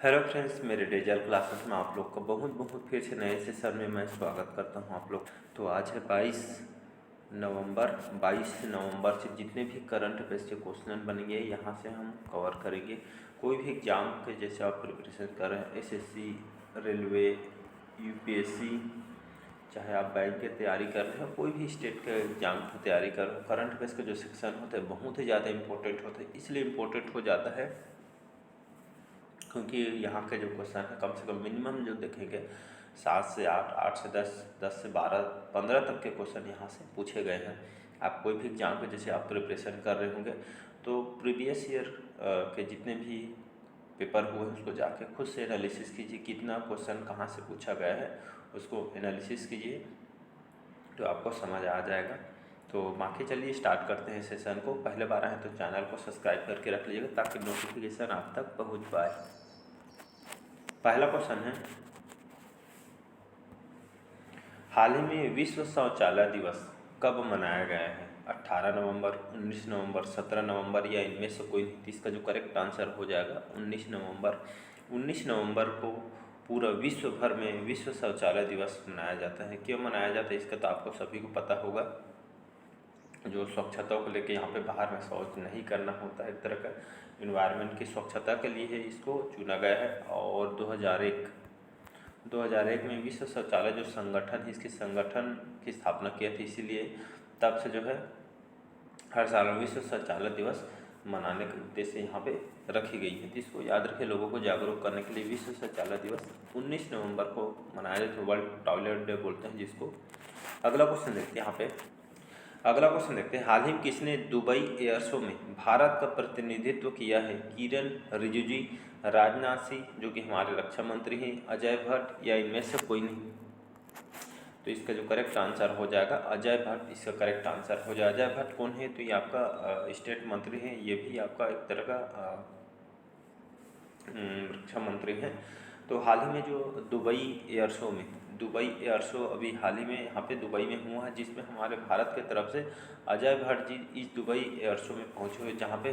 Hello friends, मेरे dazzle classes में आप लोग का बहुत बहुत फिर से नए सेशन में मैं स्वागत करता हूं आप लोग। तो आज है 22 नवंबर से जितने भी करंट अफेयर्स के क्वेश्चन बनेंगे यहाँ से हम कवर करेंगे। कोई भी एग्ज़ाम के जैसे आप प्रिपरेशन कर रहे हैं, एसएससी, रेलवे, यूपीएससी, चाहे आप बैंक की तैयारी कर रहे हो, कोई भी स्टेट के एग्ज़ाम की तैयारी कर रहे हो, करंट अफेयर्स के जो सेक्शन होते हैं बहुत ही ज़्यादा इंपॉर्टेंट होते हैं। इसलिए इम्पोर्टेंट हो जाता है क्योंकि यहाँ के जो क्वेश्चन है कम से कम मिनिमम जो देखेंगे 7 से 8, 8 से 10, 10 से 12, 15 तक के क्वेश्चन यहाँ से पूछे गए हैं। आप कोई भी एग्जाम के जैसे आप प्रिपरेशन कर रहे होंगे तो प्रीवियस ईयर के जितने भी पेपर हुए उसको जाके खुद से एनालिसिस कीजिए, कितना क्वेश्चन कहाँ से पूछा गया है उसको एनालिसिस कीजिए तो आपको समझ आ जाएगा। तो बाकी चलिए स्टार्ट करते हैं सेशन को। पहले बार आए तो चैनल को सब्सक्राइब करके रख लीजिएगा ताकि नोटिफिकेशन आप तक पहुँच पाए। पहला क्वेश्चन है, हाल ही में विश्व शौचालय दिवस कब मनाया गया है? 18 नवंबर, 19 नवंबर, 17 नवंबर या इनमें से कोई नहीं। इसका जो करेक्ट आंसर हो जाएगा 19 नवंबर। 19 नवंबर को पूरा विश्व भर में विश्व शौचालय दिवस मनाया जाता है। क्यों मनाया जाता है इसका तो आपको सभी को पता होगा। जो स्वच्छता को लेके यहाँ पे बाहर में शौच नहीं करना होता है, एक तरह का इन्वायरमेंट की स्वच्छता के लिए इसको चुना गया है। और 2001 में विश्व शौचालय जो संगठन है इसके संगठन की स्थापना किया थी, इसीलिए तब से जो है हर साल विश्व शौचालय दिवस मनाने के उद्देश्य यहाँ पे रखी गई है। तो इसको याद रखें, लोगों को जागरूक करने के लिए विश्व शौचालय दिवस 19 नवंबर को मनाया जाता है। वर्ल्ड टॉयलेट डे बोलते हैं जिसको। अगला क्वेश्चन देखते हैं हाल ही में किसने दुबई एयर शो में भारत का प्रतिनिधित्व किया है? किरण रिजिजू, राजनाथ सिंह जो कि हमारे रक्षा मंत्री हैं, अजय भट्ट या इनमें से कोई नहीं। तो इसका जो करेक्ट आंसर हो जाएगा अजय भट्ट, इसका करेक्ट आंसर हो जाएगा। अजय भट्ट कौन है? तो ये आपका स्टेट मंत्री हैं, ये भी आपका एक तरह का रक्षा मंत्री हैं। तो हाल ही में जो दुबई एयर शो अभी हाल ही में यहाँ पे दुबई में हुआ है, जिसमें हमारे भारत की तरफ से अजय भट्ट जी इस दुबई एयर शो में पहुँचे हुए, जहाँ पे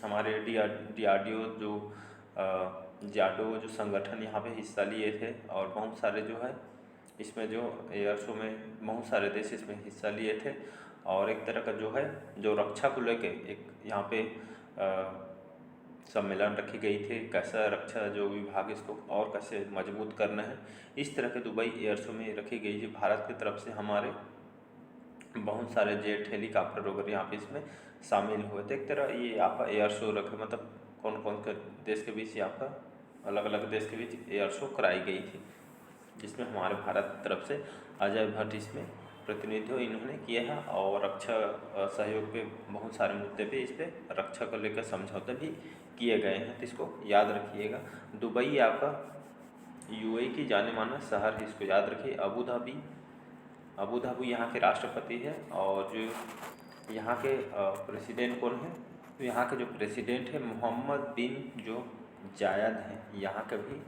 हमारे डियाडो जो संगठन यहाँ पे हिस्सा लिए थे और बहुत सारे जो है इसमें जो एयर शो में बहुत सारे देश इसमें हिस्सा लिए थे। और एक तरह का जो है जो रक्षा को लेके एक यहाँ पे सम्मेलन रखी गई थी, कैसा रक्षा जो विभाग इसको और कैसे मजबूत करना है, इस तरह के दुबई एयर शो में रखी गई थी। भारत की तरफ से हमारे बहुत सारे जेट, हेलीकॉप्टर वगैरह यहाँ पे इसमें शामिल हुए थे। एक तरह ये आपका एयर शो रखे, मतलब कौन कौन के देश के बीच आपका अलग अलग देश के बीच एयर शो कराई गई थी, जिसमें हमारे भारत की तरफ से अजय भट्ट इसमें प्रतिनिधित्व इन्होंने किया है। और रक्षा सहयोग पे बहुत सारे मुद्दे पे इस पर रक्षा को लेकर समझौते भी किए गए हैं। तो इसको याद रखिएगा। दुबई आपका यूएई की जाने माना शहर है, इसको याद रखिए। अबू धाबी यहाँ के राष्ट्रपति है। और जो यहाँ के प्रेसिडेंट कौन है? तो यहाँ के जो प्रेसिडेंट है मोहम्मद बिन जो जायद हैं, यहाँ के भी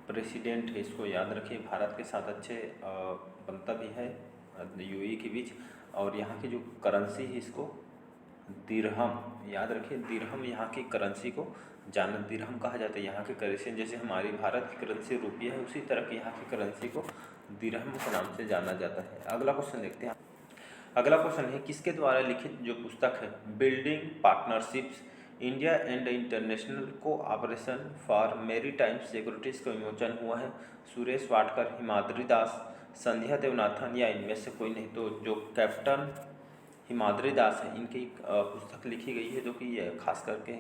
प्रेसिडेंट है, इसको याद रखिए। भारत के साथ अच्छे बनता भी है यूएई के बीच। और यहाँ की जो करेंसी है इसको दिरहम, याद रखिए दिरहम यहाँ की करेंसी को दिरहम कहा जाता है। यहाँ की करेंसी जैसे हमारी भारत की करेंसी रुपया है, उसी तरह की यहाँ की करेंसी को दिरहम के नाम से जाना जाता है। अगला क्वेश्चन देखते हैं। अगला क्वेश्चन है, किसके द्वारा लिखित जो पुस्तक है building partnerships India and international cooperation for maritime securities का विमोचन हुआ है? सुरेश वाडकर, हिमाद्री दास, संध्या देवनाथन या इनमें से कोई नहीं। तो जो कैप्टन हिमाद्री दास है इनकी पुस्तक लिखी गई है, जो कि खास करके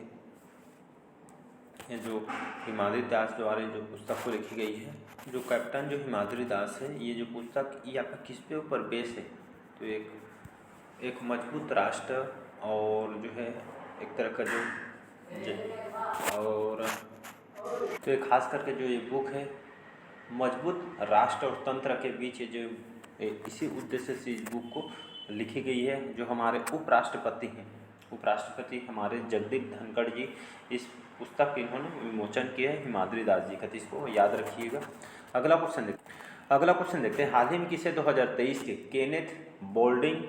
ये जो हिमाद्री दास द्वारा जो पुस्तक को लिखी गई है, जो कैप्टन जो हिमाद्री दास है, ये जो पुस्तक ये आपका किस पे ऊपर बेस है? तो एक मजबूत राष्ट्र और जो है एक तरह का और तो ये खास करके जो ये बुक है मजबूत राष्ट्र और तंत्र के बीच जो इसी उद्देश्य से इस बुक को लिखी गई है। जो हमारे उपराष्ट्रपति हमारे जगदीप धनखड़ जी इस पुस्तक के इन्होंने विमोचन किया है, हिमाद्री दास जी का। तो इसको याद रखिएगा। अगला क्वेश्चन देखते हैं। हाल ही में किसे 2023 के केनेथ बोल्डिंग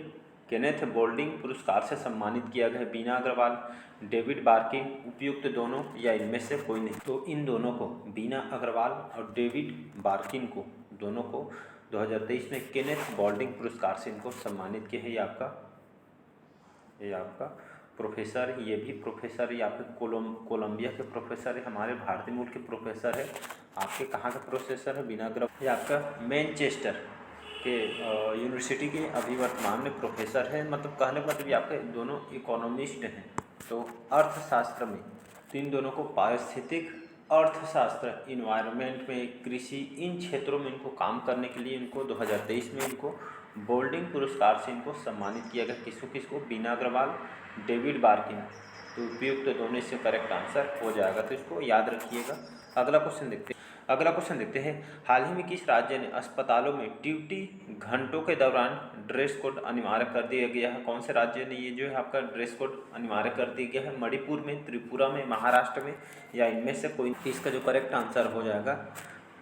केनेथ बोल्डिंग पुरस्कार से सम्मानित किया गया है। बीना अग्रवाल, डेविड बार्किन, उपयुक्त दोनों या इनमें से कोई नहीं। तो इन दोनों को, बीना अग्रवाल और डेविड बार्किन को, दोनों को 2023 में केनेथ बोल्डिंग पुरस्कार से इनको सम्मानित किया है। ये आपका प्रोफेसर, ये भी प्रोफेसर, ये आपके कोलंबिया के प्रोफेसर है, हमारे भारतीय मूल के प्रोफेसर है। आपके कहाँ का प्रोफेसर है? बीना अग्रवाल। ये आपका मैनचेस्टर के यूनिवर्सिटी के अभी वर्तमान में प्रोफेसर है। मतलब कहने का मतलब ये आपके दोनों इकोनॉमिस्ट हैं। तो अर्थशास्त्र में, तो इन दोनों को पारिस्थितिक अर्थशास्त्र, इन्वायरमेंट में, कृषि, इन क्षेत्रों में इनको काम करने के लिए इनको 2023 में इनको बोल्डिंग पुरस्कार से इनको सम्मानित किया गया। किसको? बीना अग्रवाल, डेविड बार्किन। तो उपयुक्त दोनों से करेक्ट आंसर हो जाएगा, तो इसको याद रखिएगा। अगला क्वेश्चन देखते हैं। हाल ही में किस राज्य ने अस्पतालों में ड्यूटी घंटों के दौरान ड्रेस कोड अनिवार्य कर दिया गया है? कौन से राज्य ने ये जो है आपका ड्रेस कोड अनिवार्य कर दिया गया है? मणिपुर में, त्रिपुरा में, महाराष्ट्र में या इनमें से कोई? इसका जो करेक्ट आंसर हो जाएगा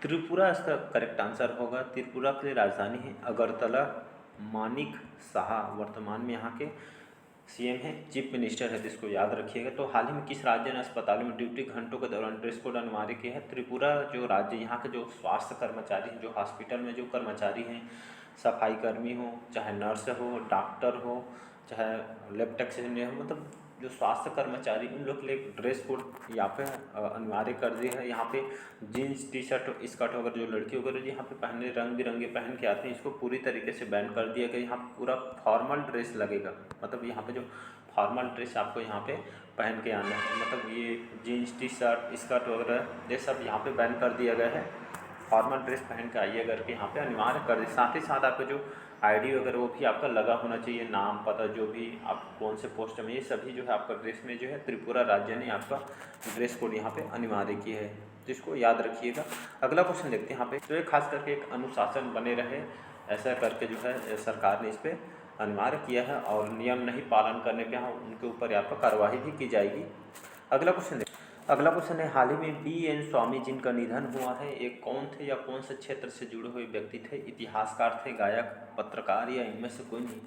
त्रिपुरा, इसका करेक्ट आंसर होगा। त्रिपुरा की राजधानी है अगरतला। मानिक साहा वर्तमान में यहाँ के सीएम है, चीफ मिनिस्टर है, जिसको याद रखिएगा। तो हाल ही में किस राज्य ने अस्पतालों में ड्यूटी घंटों के दौरान ड्रेस कोड अनिवार्य किया है? त्रिपुरा जो राज्य, यहाँ के जो स्वास्थ्य कर्मचारी हैं, जो हॉस्पिटल में जो कर्मचारी हैं, सफाई कर्मी हो, चाहे नर्स हो, डॉक्टर हो, चाहे लैब टेक्नीशियन हो, मतलब जो स्वास्थ्य कर्मचारी, उन लोग के लिए ड्रेस कोड यहाँ पे अनिवार्य कर दिया है। यहाँ पे जीन्स, टी शर्ट, स्कर्ट वगैरह जो लड़की वगैरह यहाँ पे पहने, रंग बिरंगे पहन के आते हैं, इसको पूरी तरीके से बैन कर दिया गया। यहाँ पूरा फॉर्मल ड्रेस लगेगा, मतलब यहाँ पे जो फॉर्मल ड्रेस आपको यहाँ पे पहन के आना है, मतलब ये जीन्स, टी शर्ट, स्कर्ट वगैरह ये सब यहाँ पे बैन कर दिया गया है। फॉर्मल ड्रेस पहन के आइए करके यहाँ पे अनिवार्य कर दिया। साथ ही साथ आपका जो आईडी वगैरह वो भी आपका लगा होना चाहिए, नाम, पता, जो भी आप कौन से पोस्ट में, ये सभी जो है आपका ड्रेस में जो है त्रिपुरा राज्य ने आपका ड्रेस कोड यहाँ पे अनिवार्य किया है, जिसको याद रखिएगा। अगला क्वेश्चन देखते हैं यहाँ पे। तो ये खास करके एक अनुशासन बने रहे, ऐसा करके जो है सरकार ने इस पर अनिवार्य किया है, और नियम नहीं पालन करने पे उनके ऊपर यहाँ पर कार्रवाई भी की जाएगी। अगला क्वेश्चन है, हाल ही में BN स्वामी जिनका निधन हुआ है, एक कौन थे या कौन से क्षेत्र से जुड़े हुए व्यक्ति थे? इतिहासकार थे, गायक, पत्रकार या इनमें से कोई नहीं?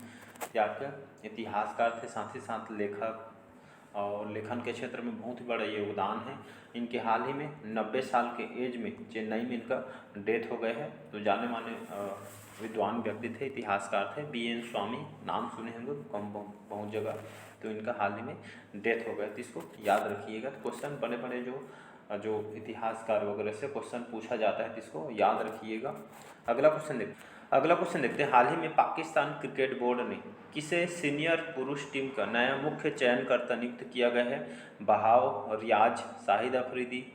या आपके इतिहासकार थे, साथ ही साथ लेखक, और लेखन के क्षेत्र में बहुत ही बड़ा योगदान है। इनके हाल ही में 90 साल के एज में चेन्नई में इनका डेथ हो गए हैं। तो जाने माने विद्वान व्यक्ति थे, इतिहासकार थे, BN स्वामी, नाम सुने होंगे बहुत जगह। तो इनका हाल ही में डेथ हो गया, तो इसको याद रखिएगा। तो क्वेश्चन बड़े जो इतिहासकार वगैरह से क्वेश्चन पूछा जाता है, तो इसको याद रखिएगा। अगला क्वेश्चन देखते हैं। हाल ही में पाकिस्तान क्रिकेट बोर्ड ने किसे सीनियर पुरुष टीम का नया मुख्य चयनकर्ता नियुक्त किया गया है? बहाव, रियाज, शाहिद अफरीदी,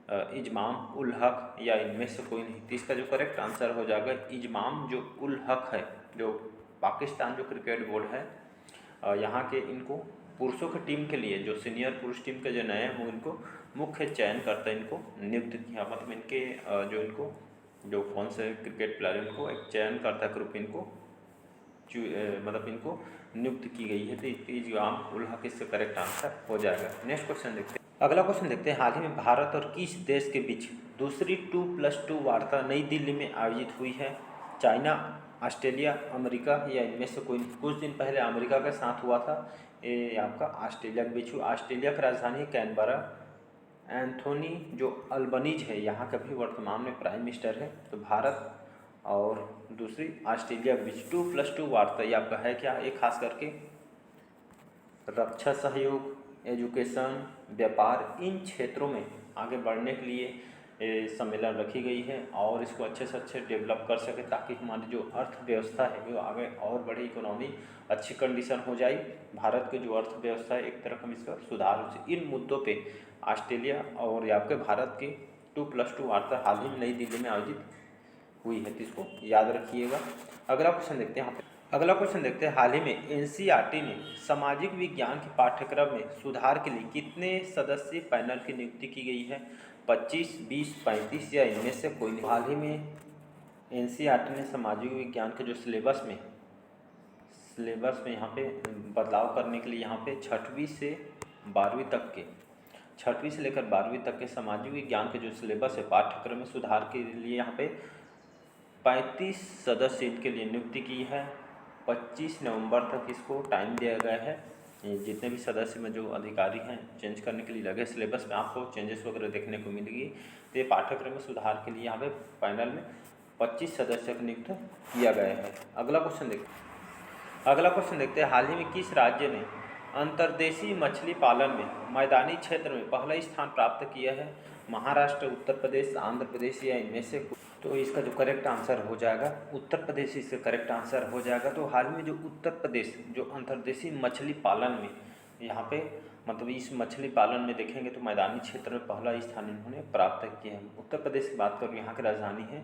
इजमाम उल हक या इनमें से कोई नहीं? तो इसका जो करेक्ट आंसर हो जाएगा इजमाम जो उल हक है। जो पाकिस्तान जो क्रिकेट बोर्ड है, यहाँ के इनको पुरुषों की टीम के लिए, जो सीनियर पुरुष टीम के जो नए हैं, वो इनको मुख्य चयनकर्ता इनको नियुक्त किया। मतलब इनके जो कौन से क्रिकेट प्लेयर, इनको एक चयनकर्ता के रूप में इनको मतलब इनको नियुक्त की गई है। तो इजमाम उल हक इसका करेक्ट आंसर हो जाएगा। नेक्स्ट क्वेश्चन देखते हैं। अगला क्वेश्चन देखते हैं। हाल ही में भारत और किस देश के बीच दूसरी 2+2 वार्ता नई दिल्ली में आयोजित हुई है? चाइना, ऑस्ट्रेलिया, अमेरिका या इनमें से कोई? कुछ दिन पहले अमेरिका के साथ हुआ था, ये आपका ऑस्ट्रेलिया के बीच हुआ। ऑस्ट्रेलिया की राजधानी कैनबरा। एंथोनी जो अल्बनीज है, यहाँ का भी वर्तमान में प्राइम मिनिस्टर है। तो भारत और दूसरी ऑस्ट्रेलिया के बीच 2+2 वार्ता, ये आपका है क्या? ये खास करके रक्षा सहयोग, एजुकेशन, व्यापार, इन क्षेत्रों में आगे बढ़ने के लिए सम्मेलन रखी गई है, और इसको अच्छे से अच्छे डेवलप कर सके, ताकि हमारी जो अर्थव्यवस्था है वो आगे और बड़ी, इकोनॉमी अच्छी कंडीशन हो जाए। भारत की जो अर्थव्यवस्था है, एक तरफ हम इसका सुधार हो जाए। इन मुद्दों पे ऑस्ट्रेलिया और आपके भारत की 2+2 वार्ता हाल ही में नई दिल्ली में आयोजित हुई है, तो इसको याद रखिएगा। अगला क्वेश्चन देखते हैं। हाल ही में NCERT ने सामाजिक विज्ञान के पाठ्यक्रम में सुधार के लिए कितने सदस्यीय पैनल की नियुक्ति की गई है? 25, 20, 35 या इनमें से कोई नहीं? हाल ही में NCERT ने सामाजिक विज्ञान के जो सिलेबस में यहाँ पे बदलाव करने के लिए, यहाँ पे 6वीं से लेकर 12वीं तक के सामाजिक विज्ञान के जो सिलेबस है, पाठ्यक्रम में सुधार के लिए यहाँ पे 35 सदस्य इनके लिए नियुक्ति की है। 25 नवंबर तक इसको टाइम दिया गया है। जितने भी सदस्य में जो अधिकारी हैं चेंज करने के लिए लगे, सिलेबस में आपको चेंजेस वगैरह देखने को मिलेगी। तो ये पाठ्यक्रम में सुधार के लिए यहाँ पे पैनल में 25 सदस्य को नियुक्त किया गया है। अगला क्वेश्चन देखते हैं, हाल ही में किस राज्य ने अंतर्देशीय मछली पालन में मैदानी क्षेत्र में पहला स्थान प्राप्त किया है? महाराष्ट्र, उत्तर प्रदेश, आंध्र प्रदेश या इनमें से कोई? तो इसका जो करेक्ट आंसर हो जाएगा उत्तर प्रदेश, इसका करेक्ट आंसर हो जाएगा। तो हाल में जो उत्तर प्रदेश जो अंतर्देशीय मछली पालन में यहाँ पे मतलब इस मछली पालन में देखेंगे तो मैदानी क्षेत्र में पहला स्थान इन्होंने प्राप्त किया है। उत्तर प्रदेश की बात करूँ, यहाँ की राजधानी है,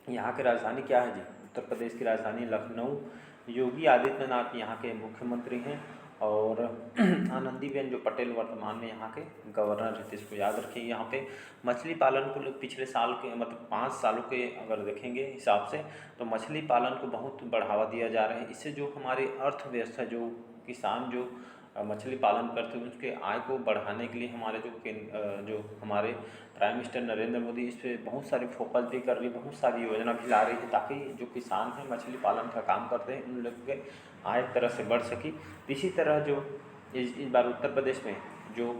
यहाँ की राजधानी क्या है जी? उत्तर प्रदेश की राजधानी लखनऊ। योगी आदित्यनाथ यहाँ के मुख्यमंत्री हैं और आनंदीबेन जो पटेल वर्तमान में यहाँ के गवर्नर है। इसको याद रखिए। यहाँ पे मछली पालन को लोग पिछले साल के मतलब 5 सालों के अगर देखेंगे हिसाब से तो मछली पालन को बहुत बढ़ावा दिया जा रहा है। इससे जो हमारी अर्थव्यवस्था, जो किसान जो मछली पालन करते हैं उसके आय को बढ़ाने के लिए हमारे जो हमारे प्राइम मिनिस्टर नरेंद्र मोदी इस पर बहुत सारे फोकस भी कर रही है, बहुत सारी योजना भी ला रही है ताकि जो किसान हैं मछली पालन का काम करते हैं उन लोगों के आय एक तरह से बढ़ सके। इसी तरह जो इस बार उत्तर प्रदेश में जो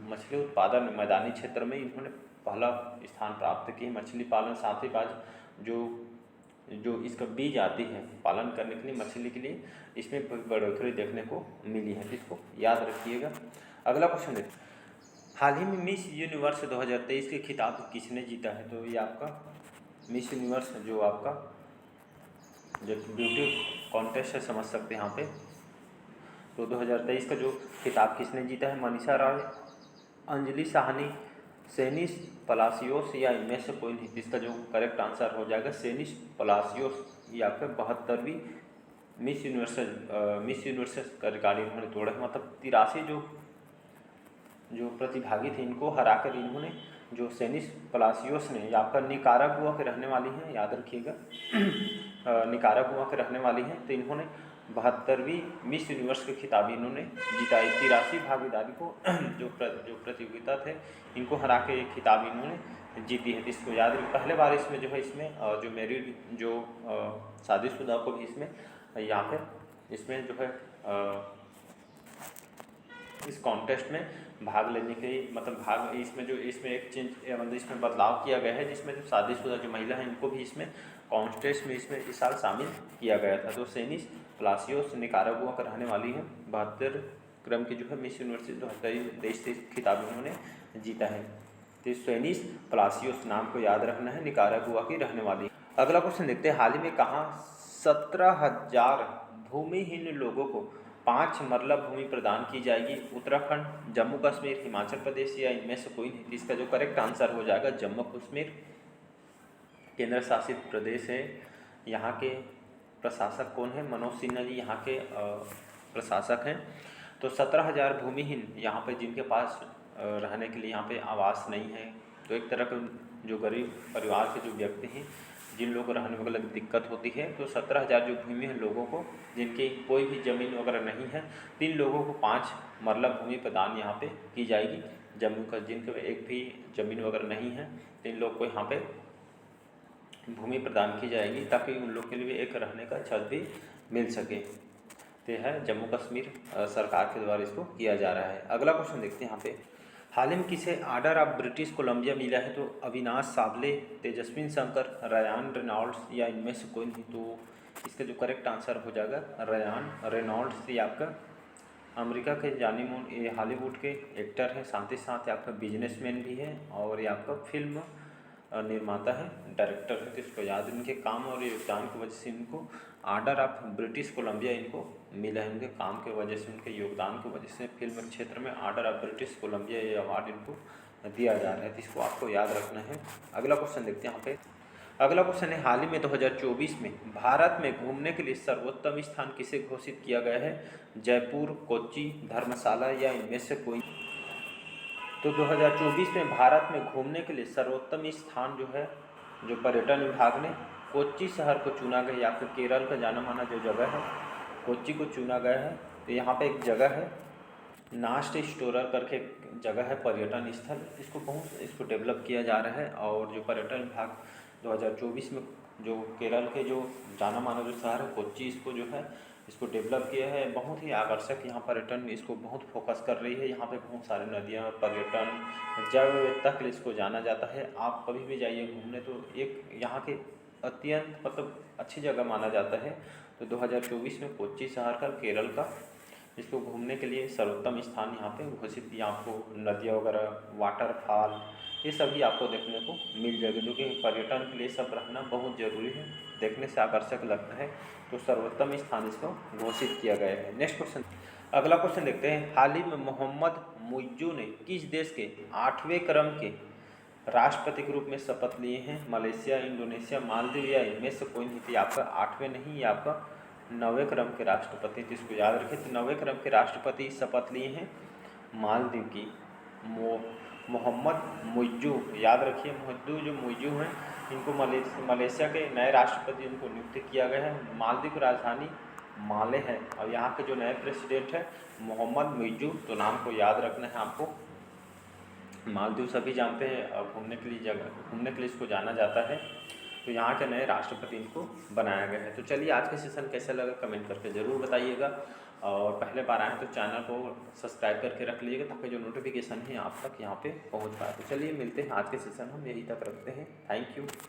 मछली उत्पादन मैदानी क्षेत्र में इन्होंने पहला स्थान प्राप्त किया। मछली पालन साथ ही साथ जो इसका बीज आती है पालन करने के लिए मछली के लिए, इसमें बढ़ोतरी देखने को मिली है। इसको याद रखिएगा। अगला क्वेश्चन देखिए, हाल ही में मिस यूनिवर्स 2023 के खिताब किसने जीता है? तो ये आपका मिस यूनिवर्स जो आपका जो ब्यूटी कॉन्टेस्ट है समझ सकते हैं यहाँ पे। तो 2023 का जो खिताब किसने जीता है? मनीषा रॉय, अंजलि साहनी, सेनिस पलासियोस या इनमें से कोई नहीं। इसका जो करेक्ट आंसर हो जाएगा सेनिस पलासियोस। ये आपका 72वीं मिस यूनिवर्स का रिकॉर्ड इन्होंने तोड़ा है। मतलब 83 जो प्रतिभागी थे इनको हराकर इन्होंने जो सेनिस पलासियोस ने, ये आपका निकारागुआ के रहने वाली हैं, याद रखिएगा निकारागुआ के रहने वाली हैं। तो इन्होंने 72वीं मिस यूनिवर्स के खिताब इन्होंने जीता। 83 भागीदारी को जो प्रतियोगिता थे इनको हरा के एक खिताब इन्होंने जीती है। इसको याद रखिए। पहले बार इसमें जो है इसमें जो मैरिड जो शादीशुदा को भी इसमें यहाँ पे इसमें जो है इस कॉन्टेस्ट में भाग लेने के मतलब भाग इसमें जो इसमें एक चेंज मतलब इसमें बदलाव किया गया है जिसमें जो शादीशुदा जो महिला है इनको भी इसमें कॉन्टेस्ट में इसमें इस साल शामिल किया गया था। तो सेनिस पलासियोस निकारागुआ का रहने वाली है। 72 क्रम की जो है मिस यूनिवर्सिटी 2023 से खिताब उन्होंने जीता है। तो सेनिस पलासियोस नाम को याद रखना है, निकारागुआ की रहने वाली। अगला क्वेश्चन देखते हैं, हाल ही में कहाँ 17,000 भूमिहीन लोगों को 5 मरला भूमि प्रदान की जाएगी? उत्तराखंड, जम्मू कश्मीर, हिमाचल प्रदेश या इनमें से कोई नहीं। इसका जो करेक्ट आंसर हो जाएगा जम्मू कश्मीर केंद्र शासित प्रदेश है। यहाँ के प्रशासक कौन है? मनोज सिन्हा जी यहाँ के प्रशासक हैं। तो 17,000 भूमिहीन यहाँ पे जिनके पास रहने के लिए यहाँ पे आवास नहीं है, तो एक तरह का जो गरीब परिवार के जो व्यक्ति हैं जिन लोगों को रहने वगैरह की दिक्कत होती है, तो 17,000 जो भूमिहीन लोगों को जिनकी कोई भी ज़मीन वगैरह नहीं है, 3 लोगों को 5 मरला भूमि प्रदान यहाँ पे की जाएगी। जम्मू का जिनके एक भी ज़मीन वगैरह नहीं है 3 लोग को यहाँ पे भूमि प्रदान की जाएगी ताकि उन लोग के लिए एक रहने का छत भी मिल सके। तो है जम्मू कश्मीर सरकार के द्वारा इसको किया जा रहा है। अगला क्वेश्चन देखते हैं यहाँ पे, हाल ही में किसे ऑर्डर ऑफ ब्रिटिश कोलंबिया मिला है? तो अविनाश सावले, तेजस्विन शंकर, रयान रेनॉल्ड्स या इनमें से कोई नहीं। तो इसका जो करेक्ट आंसर हो जाएगा रयान रेनॉल्ड्स। ये आपका अमेरिका के जाने माने ये हॉलीवुड के एक्टर हैं, साथ ही साथ आपका बिजनेसमैन भी है और ये आपका फिल्म निर्माता है, डायरेक्टर है। तो इसको याद, इनके काम और योगदान की वजह से इनको ऑर्डर ऑफ ब्रिटिश कोलंबिया इनको मिला है। उनके काम की वजह से, उनके योगदान की वजह से फिल्म क्षेत्र में ऑर्डर ऑफ ब्रिटिश कोलंबिया ये अवार्ड इनको दिया जा रहा है। तो इसको आपको याद रखना है। अगला क्वेश्चन देखते हैं यहाँ पे। अगला क्वेश्चन है, हाल ही में 2024 में भारत में घूमने के लिए सर्वोत्तम स्थान किसे घोषित किया गया है? जयपुर, कोच्चि, धर्मशाला या इनमें से कोई। तो 2024 में भारत में घूमने के लिए सर्वोत्तम स्थान जो है, जो पर्यटन विभाग ने कोच्चि शहर को चुना गया। या फिर केरल का जाना माना जो जगह है कोच्चि को चुना गया है। तो यहाँ पे एक जगह है नास्ट स्टोरर करके जगह है, पर्यटन स्थल। इसको डेवलप किया जा रहा है और जो पर्यटन विभाग 2024 में जो केरल के जो जाना माना जो शहर है कोच्चि, इसको जो है इसको डेवलप किया है। बहुत ही आकर्षक यहाँ पर्यटन इसको बहुत फोकस कर रही है। यहाँ पे बहुत सारी नदियाँ, पर्यटन, जैव विविधता के लिए इसको जाना जाता है। आप कभी भी जाइए घूमने तो एक यहाँ के अत्यंत मतलब अच्छी जगह माना जाता है। तो 2024 में कोच्चि शहर का, केरल का, इसको घूमने के लिए सर्वोत्तम स्थान यहाँ पे घोषित किया। आपको नदियाँ वगैरह, वाटरफॉल, ये सभी आपको देखने को मिल जाएगा, जो कि पर्यटन के लिए सब रहना बहुत ज़रूरी है, देखने से आकर्षक लगता है। तो सर्वोत्तम स्थान इसको घोषित किया गया है। नेक्स्ट क्वेश्चन, अगला क्वेश्चन देखते हैं। हाल ही में मोहम्मद मुइज़्ज़ू ने किस देश के 8वें क्रम के राष्ट्रपति के रूप में शपथ लिए हैं? मलेशिया, इंडोनेशिया, मालदीव या इनमें से कोई नहीं थी। आपका 8वें नहीं, ये आपका 9वें क्रम के राष्ट्रपति थे, इसको याद रखें। तो 9वें क्रम के राष्ट्रपति शपथ लिए हैं मालदीव की मोहम्मद मुइज़्ज़ू, याद रखिए। जो मुइज़्ज़ू हैं, इनको मलेशिया के नए राष्ट्रपति इनको नियुक्त किया गया है। मालदीव की राजधानी माले है और यहाँ के जो नए प्रेसिडेंट है मोहम्मद मुइज़्ज़ू। तो नाम को याद रखना है आपको। मालदीव सभी जानते हैं और घूमने के लिए इसको जाना जाता है। तो यहाँ के नए राष्ट्रपति इनको बनाया गया है। तो चलिए, आज का सेशन कैसा लगा कमेंट करके ज़रूर बताइएगा। और पहले बार आए तो चैनल को सब्सक्राइब करके रख लीजिएगा, ताकि जो नोटिफिकेशन है आप तक यहाँ पे पहुँच पाए। तो चलिए मिलते हैं, आज के सेशन हम यहीं तक रखते हैं। Thank you.